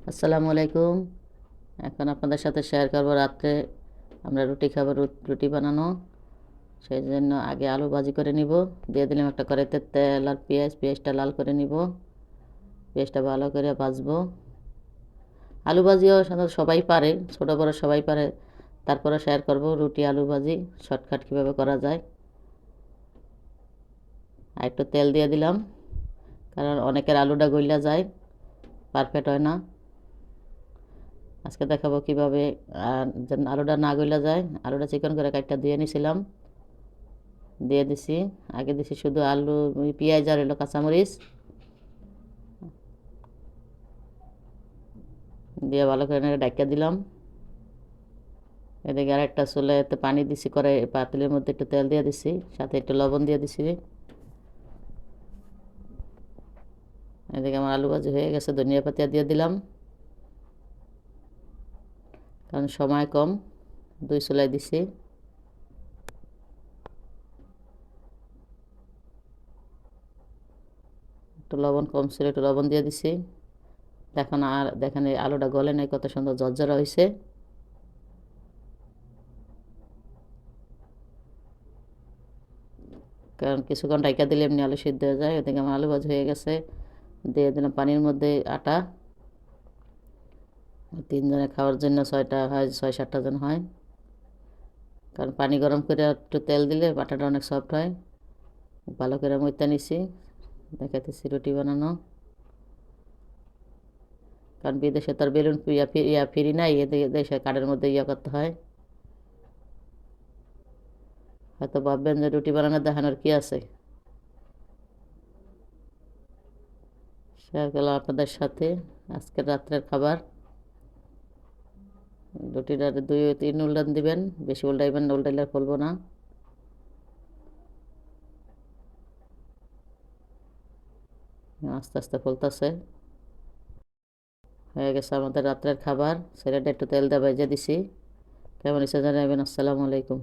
আসসালামু আলাইকুম। এখন আপনাদের সাথে শেয়ার করব রাত্রে আমরা রুটি খাবো। রুটি বানানো, সেই জন্য আগে আলু ভাজি করে নিব। দিয়ে দিলাম একটা কড়াইতে তেল আর পেঁয়াজটা লাল করে নিব। পেঁয়াজটা ভালো করে ভাজবো। আলু ভাজিও সাধারণত সবাই পারে, ছোটো বড়ো সবাই পারে। তারপরে শেয়ার করব রুটি আলু ভাজি শর্টকাট কীভাবে করা যায়। আর একটু তেল দিয়ে দিলাম, কারণ অনেকের আলুটা গইলা যায়, পারফেক্ট হয় না। আজকে দেখাবো কীভাবে যেন আলুটা না গইলা যায়। আলুটা চিকন করে কাটটা ধুয়ে নিছিলাম, দিয়ে দিছি। আগে দিছি শুধু আলু, পেঁয়াজ আর হলো কাঁচামরিচ দিয়ে ভালো করে ডাক্কা দিলাম। এদিকে আর একটা চুলাতে পানি দিছি, করে পাতিলের মধ্যে একটু তেল দিয়ে দিছি, সাথে একটু লবণ দিয়ে দিছি। এদিকে আমার আলু ভাজি হয়ে গেছে, ধনিয়া পাতা দিয়ে দিলাম, কারণ সময় কম, দুই চুলায় দিছি। একটু লবণ কম ছিল, একটু লবণ দিয়ে দিছি। দেখেন এই আলুটা গলে নাই, কত সুন্দর ঝরঝরা হয়েছে। কারণ কিছুক্ষণ ঢাকা দিলে এমনি আলু সিদ্ধ হয়ে যায়। ওদিকে আমার আলু ভাজি হয়ে গেছে। দিয়ে দিলাম পানির মধ্যে আটা। তিনজনে খাওয়ার জন্য 6টা হয়, 6-7টা জন হয়। কারণ পানি গরম করে একটু তেল দিলে আটাটা অনেক সফট হয়। ভালো করে মইতে নিছি, দেখাতেছি রুটি বানানো। কারণ বিদেশে তার বেলুন ফিরি নাই, এদিকে দেশে কাঠের মধ্যে করতে হয়। হয়তো ভাববেন যে রুটি বানানো দেখানোর কি আছে। শেয়ার করলাম আপনাদের সাথে আজকের রাত্রের খাবার। রুটিটা 2-3 উল্টান দিবেন, বেশি উল্টাইবেন না, উল্টাইলে ফলবো না। আস্তে আস্তে ফলতেছে। হয়ে গেছে আমাদের রাত্রের খাবার। ছেলেটা একটু তেল দিয়ে ভেজে দিছি। কেমন হিসেবে জানাবেন। আসসালামু আলাইকুম।